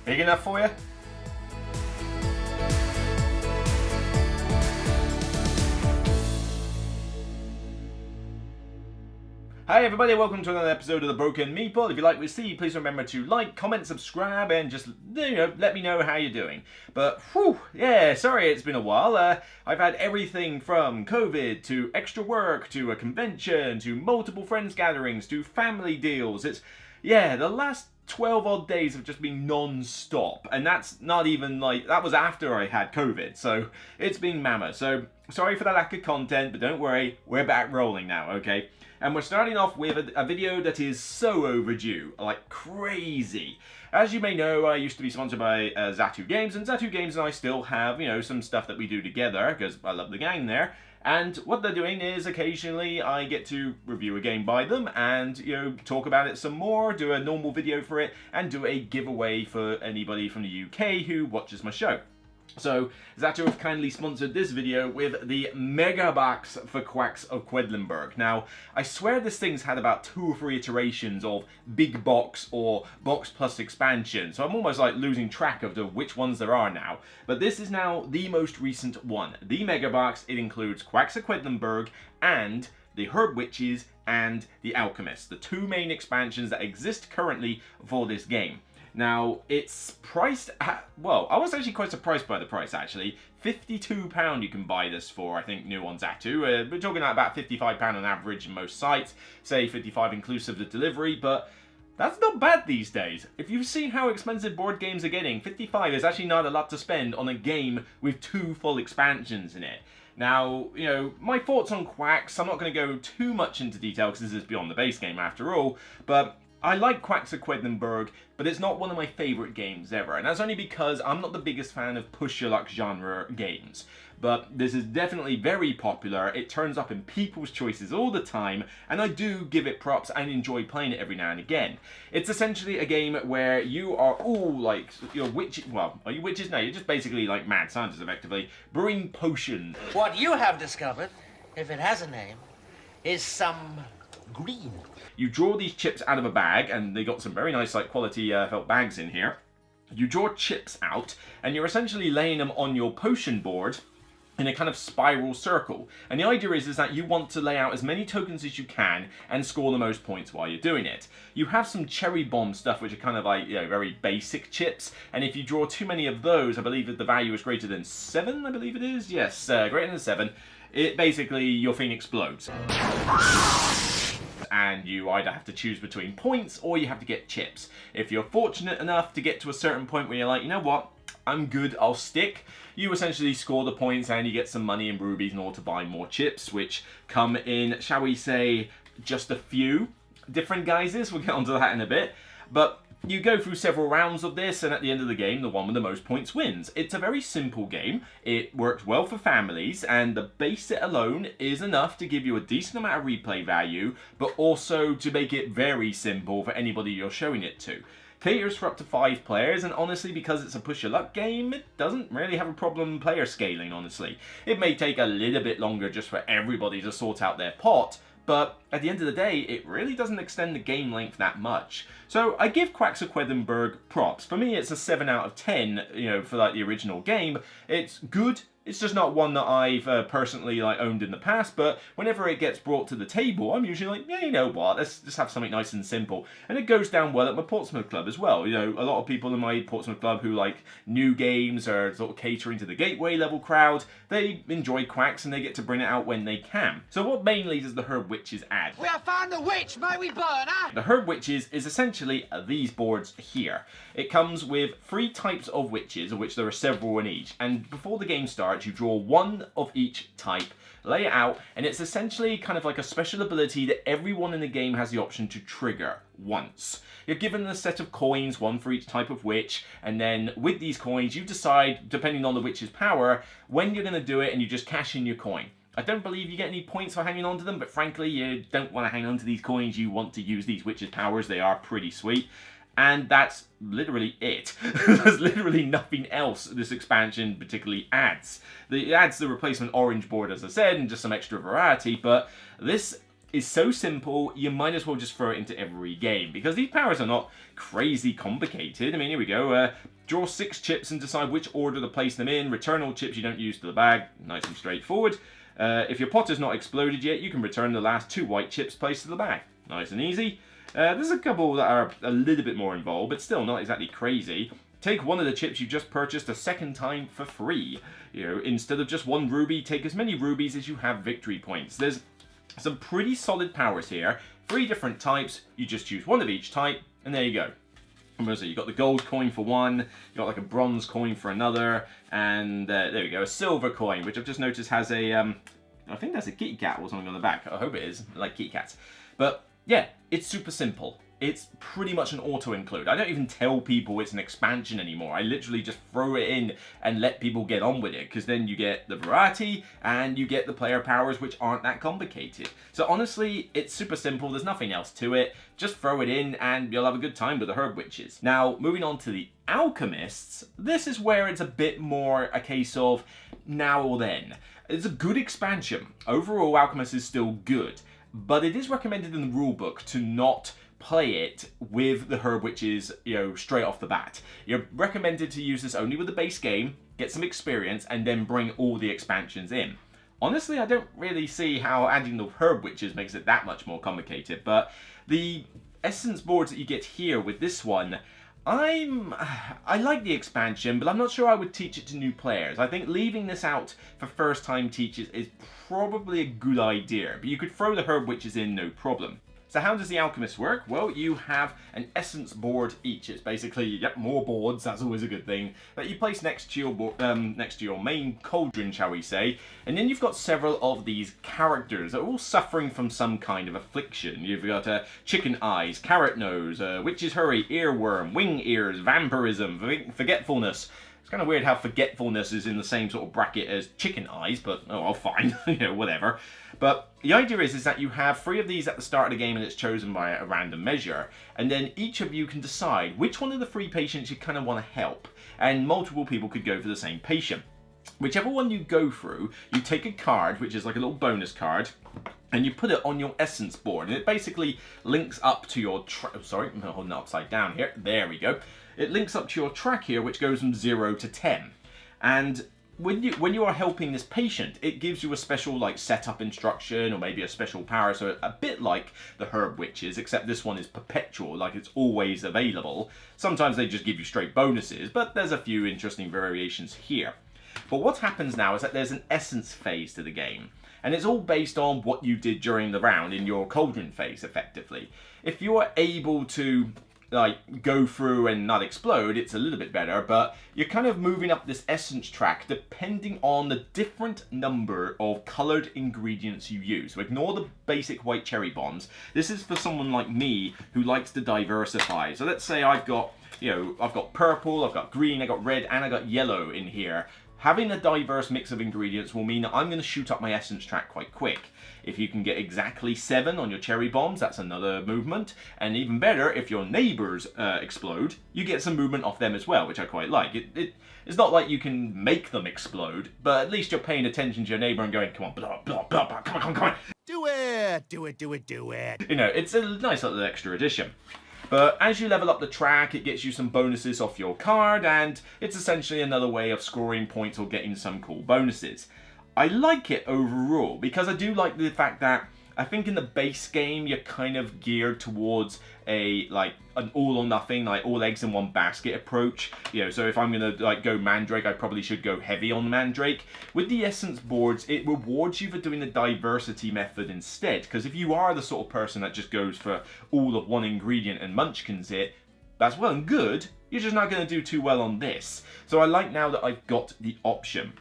Big enough for you? Hi everybody, welcome to another episode of The Broken Meeple. If you like what you see, please remember to like, comment, subscribe, and just, let me know how you're doing. But, sorry it's been a while. I've had everything from COVID, to extra work, to a convention, to multiple friends gatherings, to family deals. The last 12 odd days have just been non-stop, and that's not even that was after I had COVID, so it's been mammoth. So, sorry for the lack of content, but don't worry, we're back rolling now, okay? And we're starting off with a video that is so overdue, like crazy. As you may know, I used to be sponsored by ZATU Games, and ZATU Games and I still have, some stuff that we do together, because I love the gang there. And what they're doing is occasionally I get to review a game by them and, talk about it some more, do a normal video for it, and do a giveaway for anybody from the UK who watches my show. So, ZATU have kindly sponsored this video with the MegaBox for Quacks of Quedlinburg. Now, I swear this thing's had about 2 or 3 iterations of Big Box or Box Plus expansion, so I'm almost like losing track of which ones there are now. But this is now the most recent one. The MegaBox, it includes Quacks of Quedlinburg and the Herb Witches and the Alchemists, the 2 main expansions that exist currently for this game. Now, it's priced at, I was actually quite surprised by the price, actually. £52 you can buy this for, I think, new on ZATU. We're talking about £55 on average in most sites, say 55 inclusive of delivery, but that's not bad these days. If you've seen how expensive board games are getting, 55 is actually not a lot to spend on a game with 2 full expansions in it. Now, my thoughts on Quacks, I'm not going to go too much into detail because this is beyond the base game after all, but I like Quacks of Quedlinburg, but it's not one of my favourite games ever, and that's only because I'm not the biggest fan of push-your-luck genre games. But this is definitely very popular, it turns up in people's choices all the time, and I do give it props and enjoy playing it every now and again. It's essentially a game where you are all witches, are you witches? No, you're just basically like mad scientists effectively, brewing potions. What you have discovered, if it has a name, is some green. You draw these chips out of a bag, and they got some very nice quality felt bags in here. You draw chips out, and you're essentially laying them on your potion board in a kind of spiral circle. And the idea is that you want to lay out as many tokens as you can and score the most points while you're doing it. You have some cherry bomb stuff, which are kind of very basic chips, and if you draw too many of those, I believe that the value is greater than 7, I believe it is? Yes, greater than 7. Your thing explodes. And you either have to choose between points or you have to get chips. If you're fortunate enough to get to a certain point where you're like, you know what, I'm good, I'll stick, you essentially score the points and you get some money and rubies in order to buy more chips, which come in, shall we say, just a few different guises. We'll get onto that in a bit. But you go through several rounds of this, and at the end of the game, the one with the most points wins. It's a very simple game. It works well for families, and the base set alone is enough to give you a decent amount of replay value, but also to make it very simple for anybody you're showing it to. Caters for up to 5 players, and honestly, because it's a push-your-luck game, it doesn't really have a problem player scaling, honestly. It may take a little bit longer just for everybody to sort out their pot, but at the end of the day, it really doesn't extend the game length that much. So I give Quacks of Quedlinburg props. For me, it's a 7 out of 10, for the original game. It's good. It's just not one that I've personally owned in the past, but whenever it gets brought to the table, I'm usually like, yeah, you know what, let's just have something nice and simple. And it goes down well at my Portsmouth club as well. A lot of people in my Portsmouth club who like new games or sort of catering to the gateway level crowd, they enjoy Quacks and they get to bring it out when they can. So what mainly does the Herb Witches add? We have found the witch, may we burn her? The Herb Witches is essentially these boards here. It comes with 3 types of witches, of which there are several in each, and before the game starts, you draw 1 of each type, lay it out, and it's essentially kind of like a special ability that everyone in the game has the option to trigger once. You're given a set of coins, 1 for each type of witch, and then with these coins you decide, depending on the witch's power, when you're going to do it, and you just cash in your coin. I don't believe you get any points for hanging on to them, but frankly you don't want to hang on to these coins, you want to use these witches' powers, they are pretty sweet. And that's literally it. There's literally nothing else this expansion particularly adds. It adds the replacement orange board, as I said, and just some extra variety, but this is so simple, you might as well just throw it into every game, because these powers are not crazy complicated. I mean, here we go. Draw 6 chips and decide which order to place them in. Return all chips you don't use to the bag. Nice and straightforward. If your pot has not exploded yet, you can return the last 2 white chips placed to the bag. Nice and easy. There's a couple that are a little bit more involved, but still not exactly crazy. Take one of the chips you just purchased a second time for free. You know, instead of just 1 ruby, take as many rubies as you have victory points. There's some pretty solid powers here. 3 different types. You just choose 1 of each type, and there you go. So you got the gold coin for 1, you got like a bronze coin for another, and there we go, a silver coin, which I've just noticed has a, I think that's a kitty cat or something on the back. I hope it is, I like kitty cats. But yeah, it's super simple. It's pretty much an auto-include. I don't even tell people it's an expansion anymore. I literally just throw it in and let people get on with it, because then you get the variety and you get the player powers, which aren't that complicated. So honestly, it's super simple. There's nothing else to it. Just throw it in and you'll have a good time with the herb witches. Now, moving on to the alchemists, this is where it's a bit more a case of now or then. It's a good expansion. Overall, Alchemist is still good, but it is recommended in the rulebook to not play it with the herb witches, you know, straight off the bat. You're recommended to use this only with the base game, get some experience, and then bring all the expansions in. Honestly, I don't really see how adding the herb witches makes it that much more complicated, but the essence boards that you get here with this one, I like the expansion, but I'm not sure I would teach it to new players. I think leaving this out for first time teachers is probably a good idea, but you could throw the herb witches in no problem. So how does the Alchemist work? Well, you have an essence board each. It's basically, yep, more boards, that's always a good thing, that you place next to your main cauldron, shall we say. And then you've got several of these characters that are all suffering from some kind of affliction. You've got chicken eyes, carrot nose, witch's hurry, earworm, wing ears, vampirism, forgetfulness. It's kind of weird how forgetfulness is in the same sort of bracket as chicken eyes, but oh, well, fine, you know, whatever. But the idea is that you have 3 of these at the start of the game, and it's chosen by a random measure. And then each of you can decide which one of the 3 patients you kind of want to help. And multiple people could go for the same patient. Whichever one you go through, you take a card, which is like a little bonus card, and you put it on your essence board. And it basically links up to your sorry, I'm holding it upside down here. There we go. It links up to your track here, which goes from 0 to 10. And when you are helping this patient, it gives you a special like setup instruction or maybe a special power. So a bit like the herb witches, except this one is perpetual, like it's always available. Sometimes they just give you straight bonuses, but there's a few interesting variations here. But what happens now is that there's an essence phase to the game, and it's all based on what you did during the round in your cauldron phase, effectively. If you are able to like go through and not explode, it's a little bit better, but you're kind of moving up this essence track depending on the different number of colored ingredients you use. So ignore the basic white cherry bombs. This is for someone like me who likes to diversify. So let's say I've got, you know, I've got purple, I've got green, I've got red, and I've got yellow in here. Having a diverse mix of ingredients will mean that I'm going to shoot up my essence track quite quick. If you can get exactly 7 on your cherry bombs, that's another movement. And even better, if your neighbors explode, you get some movement off them as well, which I quite like. It's not like you can make them explode, but at least you're paying attention to your neighbor and going, come on, blah, blah, blah, blah, come on, come on, come on. Do it, do it, do it, do it. You know, it's a nice little extra addition. But as you level up the track, it gets you some bonuses off your card, and it's essentially another way of scoring points or getting some cool bonuses. I like it overall, because I do like the fact that I think in the base game, you're kind of geared towards an all or nothing, like all eggs in one basket approach. You know, so if I'm gonna like go Mandrake, I probably should go heavy on Mandrake. With the essence boards, it rewards you for doing the diversity method instead, because if you are the sort of person that just goes for all of one ingredient and munchkins it, that's well and good, you're just not gonna do too well on this. So I like now that I've got the option.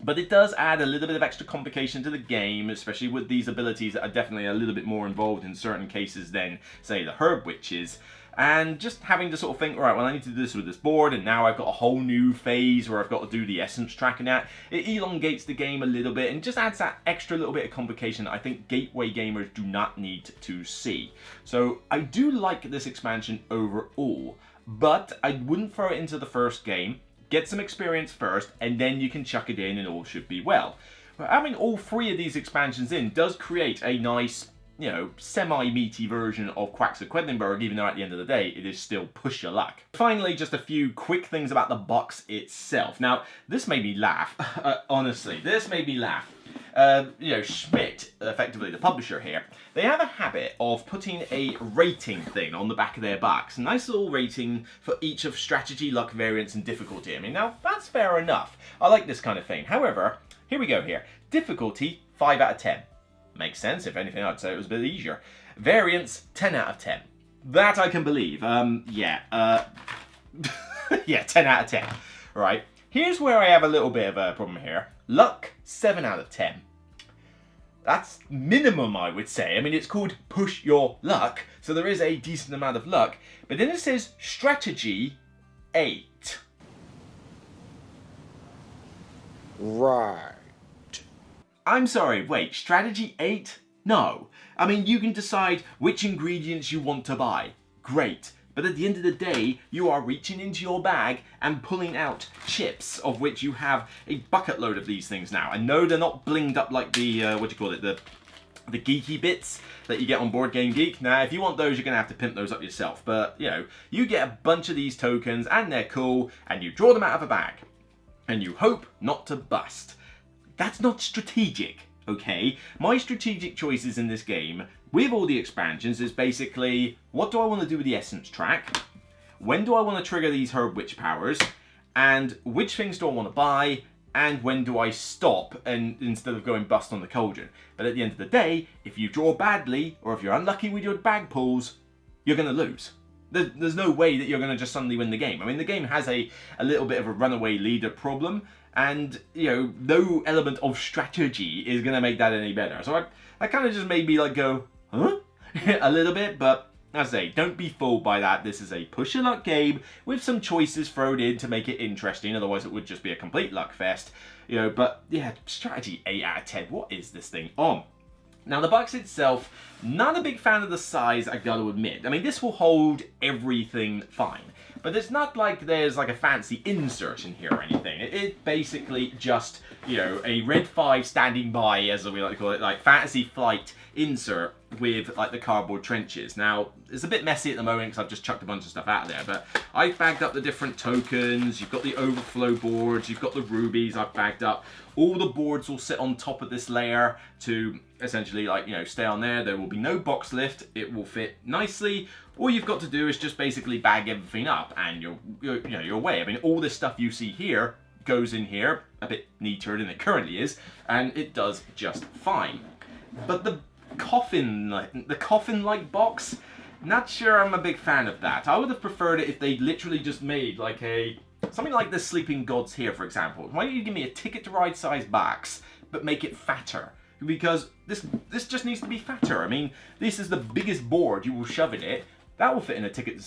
But it does add a little bit of extra complication to the game, especially with these abilities that are definitely a little bit more involved in certain cases than, say, the herb witches. And just having to sort of think, right, well, I need to do this with this board, and now I've got a whole new phase where I've got to do the essence track and that. It elongates the game a little bit and just adds that extra little bit of complication that I think gateway gamers do not need to see. So I do like this expansion overall, but I wouldn't throw it into the first game. Get some experience first, and then you can chuck it in and all should be well. But having all 3 of these expansions in does create a nice you know, semi-meaty version of Quacks of Quedlinburg, even though at the end of the day, it is still push your luck. Finally, just a few quick things about the box itself. Now, this made me laugh. Honestly, this made me laugh. You know, Schmidt, effectively the publisher here, they have a habit of putting a rating thing on the back of their box. A nice little rating for each of strategy, luck, variance, and difficulty. I mean, now, that's fair enough. I like this kind of thing. However, here we go here. Difficulty, 5 out of 10. Makes sense. If anything, I'd say it was a bit easier. Variance, 10 out of 10. That I can believe. Yeah, 10 out of 10. Right. Here's where I have a little bit of a problem here. Luck, 7 out of 10. That's minimum, I would say. I mean, it's called push your luck, so there is a decent amount of luck. But then it says strategy, 8. Right. I'm sorry, wait, strategy 8? No. I mean, you can decide which ingredients you want to buy. Great. But at the end of the day, you are reaching into your bag and pulling out chips, of which you have a bucket load of these things now. And no, they're not blinged up like the, the geeky bits that you get on Board Game Geek. Now, if you want those, you're going to have to pimp those up yourself. But, you know, you get a bunch of these tokens, and they're cool, and you draw them out of a bag. And you hope not to bust. That's not strategic, okay? My strategic choices in this game, with all the expansions, is basically, what do I want to do with the essence track? When do I want to trigger these herb witch powers? And which things do I want to buy? And when do I stop and instead of going bust on the cauldron? But at the end of the day, if you draw badly, or if you're unlucky with your bag pulls, you're going to lose. There's no way that you're going to just suddenly win the game. I mean, the game has a little bit of a runaway leader problem, and, you know, no element of strategy is going to make that any better. So I kind of just made me, like, go, huh? A little bit, but as I say, don't be fooled by that. This is a push your luck game with some choices thrown in to make it interesting. Otherwise, it would just be a complete luck fest. You know, but, yeah, strategy 8 out of 10. What is this thing on? Now, the box itself, not a big fan of the size, I gotta admit. I mean, this will hold everything fine. But it's not like there's like a fancy insert in here or anything. It's basically just, you know, a red 5 standing by, as we like to call it, like Fantasy Flight insert with like the cardboard trenches. Now, it's a bit messy at the moment because I've just chucked a bunch of stuff out of there, but I've bagged up the different tokens. You've got the overflow boards, you've got the rubies I've bagged up. All the boards will sit on top of this layer to essentially, like, you know, stay on there. There will be no box lift. It will fit nicely. All you've got to do is just basically bag everything up and you're away. I mean, all this stuff you see here goes in here a bit neater than it currently is, and it does just fine. But the coffin-like box, not sure I'm a big fan of that. I would have preferred it if they literally just made like something like the Sleeping Gods here, for example. Why don't you give me a Ticket to Ride size box, but make it fatter? Because this just needs to be fatter. I mean, this is the biggest board you will shove in it. That will fit in a Ticket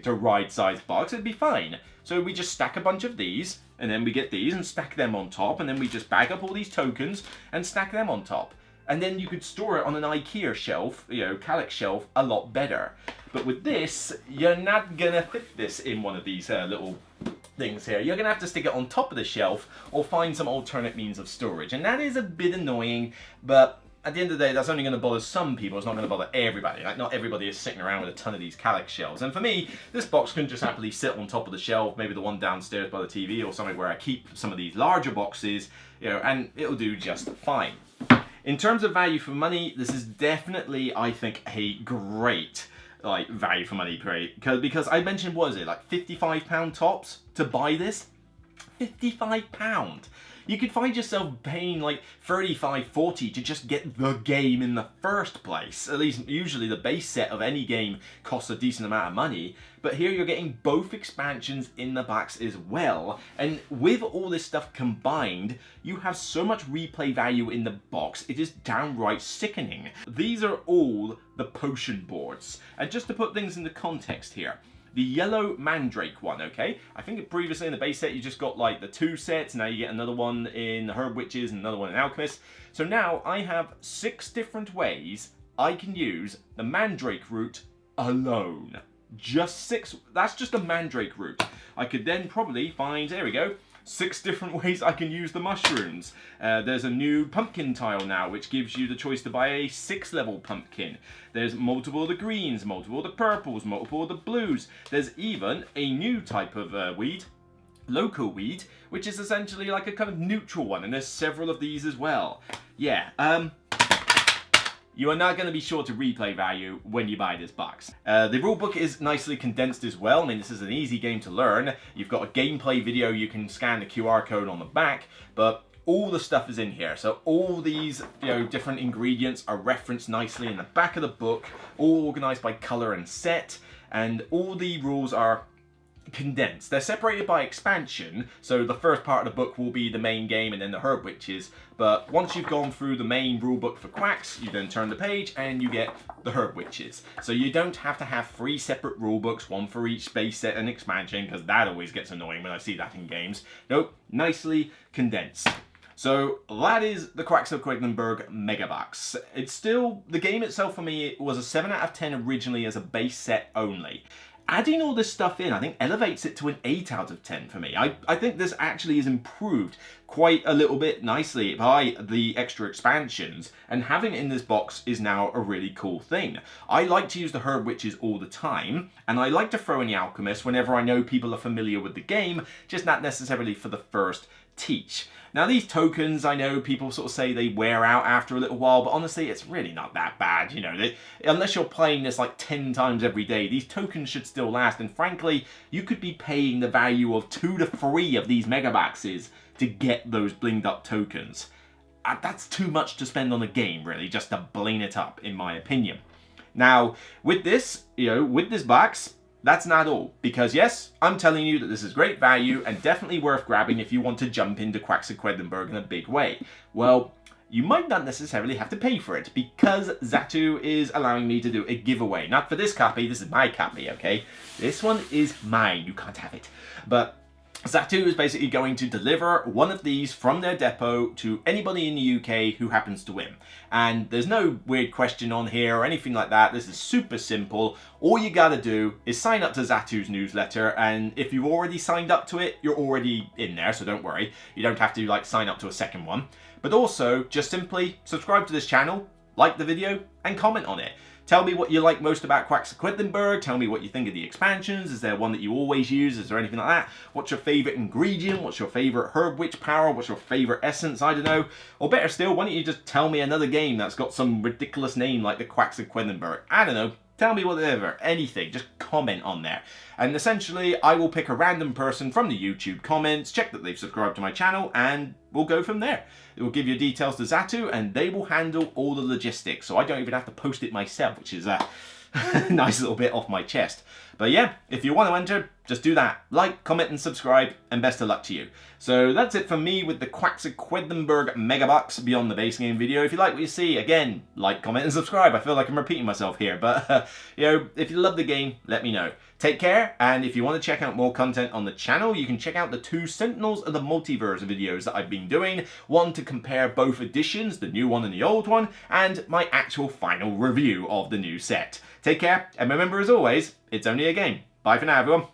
to Ride size box. It'd be fine. So we just stack a bunch of these, and then we get these and stack them on top, and then we just bag up all these tokens and stack them on top. And then you could store it on an IKEA shelf, you know, Calyx shelf, a lot better. But with this, you're not gonna fit this in one of these little things here. You're gonna have to stick it on top of the shelf or find some alternate means of storage. And that is a bit annoying, but at the end of the day, that's only gonna bother some people. It's not gonna bother everybody. Like, not everybody is sitting around with a ton of these Calyx shelves. And for me, this box can just happily sit on top of the shelf, maybe the one downstairs by the TV or somewhere where I keep some of these larger boxes, you know, and it'll do just fine. In terms of value for money, this is definitely, I think, a great like value for money trade, because I mentioned, what is it, like £55 tops to buy this? £55. You could find yourself paying like $35, $40 to just get the game in the first place. At least usually the base set of any game costs a decent amount of money, but here you're getting both expansions in the box as well. And with all this stuff combined, you have so much replay value in the box, it is downright sickening. These are all the potion boards. And just to put things into context here, the yellow mandrake one, okay? I think previously in the base set you just got like the 2 sets, now you get another one in the Herb Witches and another one in Alchemists. So now I have 6 different ways I can use the mandrake route alone. Just 6, that's just a mandrake route. I could then probably find, there we go, 6 different ways I can use the mushrooms. There's a new pumpkin tile now, which gives you the choice to buy a 6 level pumpkin. There's multiple of the greens, multiple of the purples, multiple of the blues. There's even a new type of weed, local weed, which is essentially like a kind of neutral one, and there's several of these as well. Yeah, you are not going to be sure to replay value when you buy this box. The rulebook is nicely condensed as well. I mean, this is an easy game to learn. You've got a gameplay video, you can scan the QR code on the back, but all the stuff is in here. So all these, different ingredients are referenced nicely in the back of the book, all organized by color and set, and all the rules are condensed. They're separated by expansion, so the first part of the book will be the main game and then the herb witches, but once you've gone through the main rule book for quacks, you then turn the page and you get the herb witches. So you don't have to have 3 separate rule books, one for each base set and expansion, because that always gets annoying when I see that in games. Nope, nicely condensed. So that is the Quacks of Quedlinburg MegaBox. It's still, the game itself for me, it was a 7 out of 10 originally as a base set only. Adding all this stuff in, I think, elevates it to an 8 out of 10 for me. I think this actually is improved quite a little bit nicely by the extra expansions, and having it in this box is now a really cool thing. I like to use the herb witches all the time, and I like to throw in the alchemists whenever I know people are familiar with the game, just not necessarily for the first teach. Now these tokens, I know people sort of say they wear out after a little while, but honestly it's really not that bad, unless you're playing this like 10 times every day, these tokens should still last, and frankly, you could be paying the value of 2 to 3 of these mega boxes to get those blinged up tokens. That's too much to spend on a game, really, just to bling it up, in my opinion. Now, with this, with this box, that's not all, because yes, I'm telling you that this is great value and definitely worth grabbing if you want to jump into Quacks of Quedlinburg in a big way. Well, you might not necessarily have to pay for it, because ZATU is allowing me to do a giveaway. Not for this copy, this is my copy, okay? This one is mine, you can't have it. But ZATU is basically going to deliver one of these from their depot to anybody in the UK who happens to win. And there's no weird question on here or anything like that. This is super simple. All you gotta do is sign up to ZATU's newsletter, and if you've already signed up to it, you're already in there, so don't worry. You don't have to sign up to a second one. But also, just simply subscribe to this channel, like the video, and comment on it. Tell me what you like most about Quacks of Quedlinburg. Tell me what you think of the expansions. Is there one that you always use? Is there anything like that? What's your favourite ingredient? What's your favourite herb witch power? What's your favourite essence? I don't know. Or better still, why don't you just tell me another game that's got some ridiculous name like the Quacks of Quedlinburg? I don't know. Tell me whatever, anything, just comment on there. And essentially, I will pick a random person from the YouTube comments, check that they've subscribed to my channel, and we'll go from there. It will give you details to ZATU, and they will handle all the logistics, so I don't even have to post it myself, which is a nice little bit off my chest. But yeah, if you want to enter, just do that. Like, comment, and subscribe, and best of luck to you. So that's it from me with the Quacks of Quedlinburg MegaBox Beyond the Base Game video. If you like what you see, again, like, comment, and subscribe. I feel like I'm repeating myself here, but if you love the game, let me know. Take care, and if you want to check out more content on the channel, you can check out the 2 Sentinels of the Multiverse videos that I've been doing. One to compare both editions, the new one and the old one, and my actual final review of the new set. Take care, and remember as always, it's only a game. Bye for now, everyone.